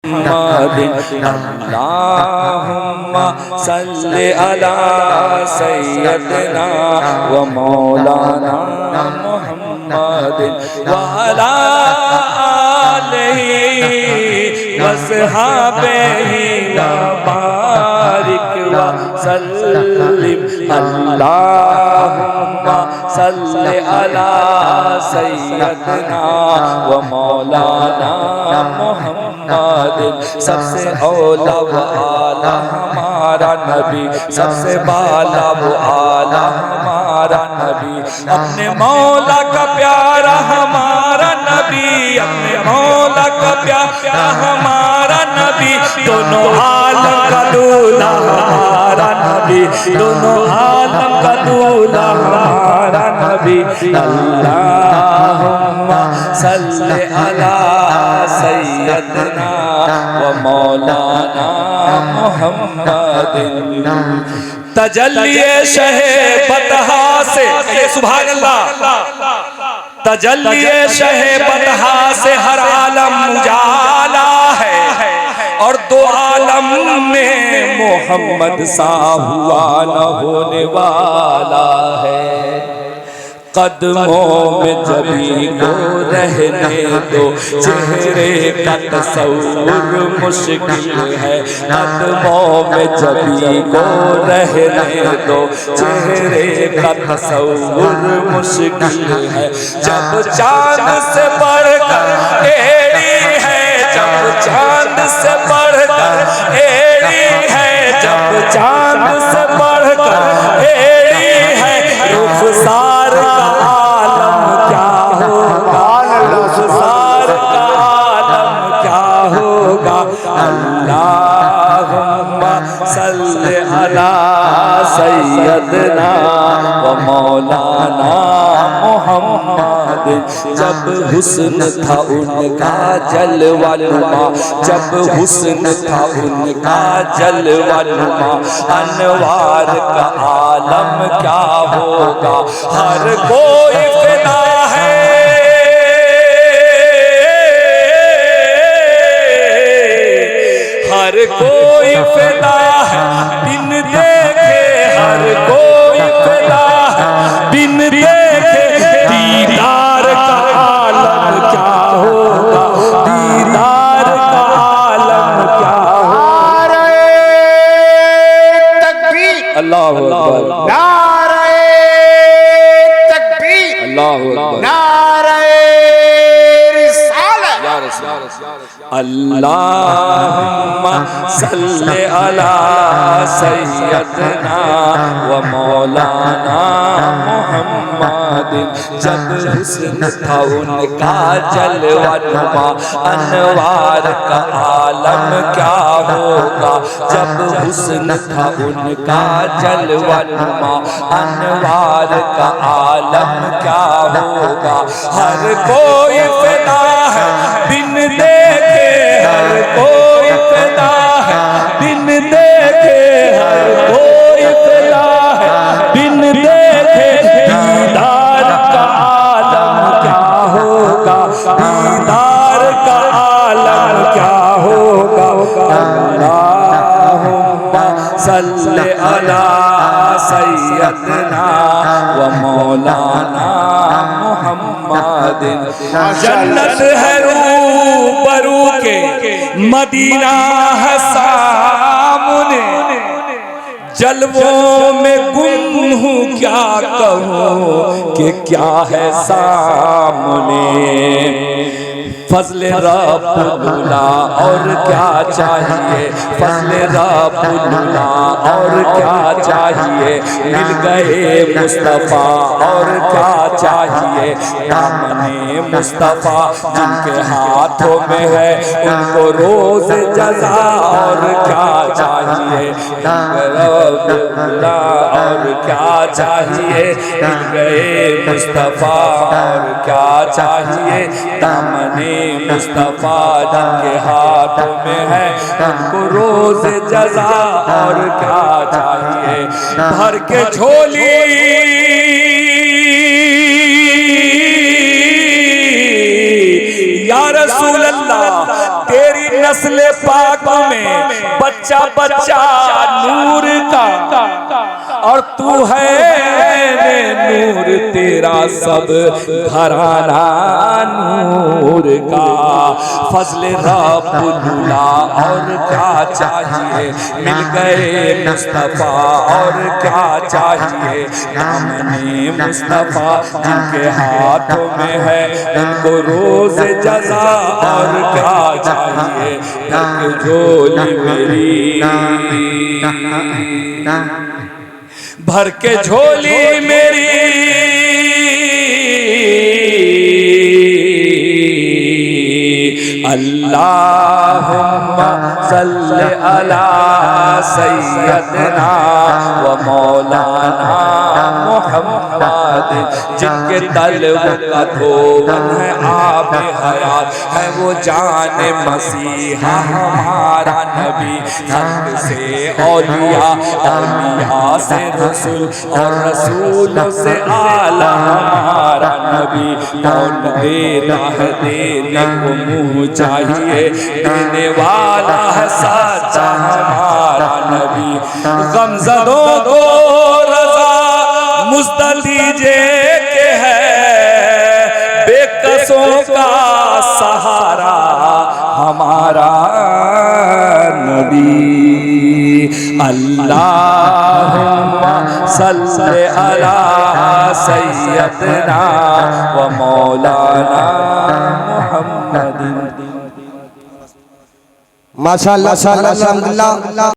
मुहम्मदिन अल्लाहुम्मा सल्लि अला सय्यदना व मौलाना मुहम्मदिन व अला आलिहि व सहाबिहि व बारिक व सल्लिम अल्लाहुम्मा सल्लि अला सय्यदना व मौलाना मुहम्मदिन। सबसे औला व आला हमारा नबी, सबसे बाला व आला हमारा नबी, अपने मौला का प्यारा हमारा नबी, अपने मौला का प्यारा हमारा नबी, दोनों आलम का दूल्हा हमारा नबी, दोनों आलम का दूल्हा हमारा नबी। अल्लाहुम्मा सल्लि अला सय्यदना व मौलाना मुहम्मदिन। तजल्लिए शहे बतहा से, सुभान अल्लाह, तजल्लिए शहे बतहा से हर आलम उजाला है और दो आलम में मोहम्मद सा हुआ न होने वाला है। कदमों में जबी को रहने दो, चेहरे का तस्वुर मुश्किल है। कदमों में जबी को रहने दो, चेहरे का तस्वुर मुश्किल है। जब चांद से बढ़कर एड़ी है, जब चांद से बढ़कर एड़ी है, जब चांद से बढ़कर एड़ी है, रुखसार का आलम क्या होगा, रुखसार का आलम क्या होगा। अल्लाहुम्मा सल्लि अला सय्यदना व मौलाना मुहम्मदिन। जब हुस्न था उनका जलवा नुमा, जब हुस्न था उनका जलवा नुमा, अनवार का आलम क्या होगा। हर कोई फिदा है, हर कोई फिदा है बिन देखे, हर कोई फिदा है बिन देखे। दीदार का आलम क्या होगा, दीदार का आलम क्या होगा। तकबीर, अल्लाहु अकबर, नारे तकबीर, अल्लाहु अकबर, नारे रिसालत। अल्लाहुम्मा सल्लि अला सय्यदना व मौलाना मुहम्मदिन। जब हुस्न था उनका जलवा नुमा, अनवार का आलम क्या होगा। जब हुस्न था उनका जलवा नुमा, अनवार का आलम क्या होगा। हर कोई फिदा है बिन देखे, हर कोई फिदा है बिन देखे, हर कोई फिदा है बिन देखे। दीदार का आलम क्या होगा, दीदार का आलम क्या होगा। अल्लाहुम्मा सल्लि अला सय्यदना व मौलाना मुहम्मदिन। जन्नत है रूबरू के, मदीना है सामने, जलवों में गुम हूँ क्या कहूँ कि क्या है सामने। फज़्ल रब्बुल्ला और क्या चाहिए, फज़्ल रब्बुल्ला और क्या चाहिए। मिल गए मुस्तफ़ा और क्या चाहिए। दामने मुस्तफ़ा जिनके हाथों में है, उनको रोज़ जज़ा और क्या चाहिए। रब्बुल्ला और क्या चाहिए। मिल गए मुस्तफ़ा और क्या चाहिए। दामने मुस्तफ़ा जिनके हाथों में है, उनको रोज़ जज़ा और क्या चाहिए। भर के झोली या रसूल अल्लाह तेरी नस्ल पाक में बच्चा बच्चा नूर का, और तू है नूर, तेरा सब घराना नूर का। फजल रब्बुल्ला और क्या चाहिए, मिल गए मुस्तफा और क्या चाहिए। दामने मुस्तफा जिनके हाथों में है, उनको रोज जज़ा और क्या चाहिए। एक झोली मेरी भर के झोली मेरी, अल्लाहुम्मा सल्ली अला सय्यदना व मौलाना मुहम्मद। जिनके तलवों का धोवन है आब हयात है, वो जाने मसीहा हमारा नबी। खल्क से औलिया, औलिया से रसूल, और रसूलों से आला हमारा नबी। कौन देता है देने को मुँह चाहिए, देने वाला है सच्चा हमारा नबी। गमज़दों को रज़ा मुज़्दल दीजिए के है, बेकसों का सहारा हमारा नबी। अल्लाहुम्मा सल्ली अला सय्यदना व मौलाना मुहम्मद। माशाअल्लाह, अल्हम्दुलिल्लाह।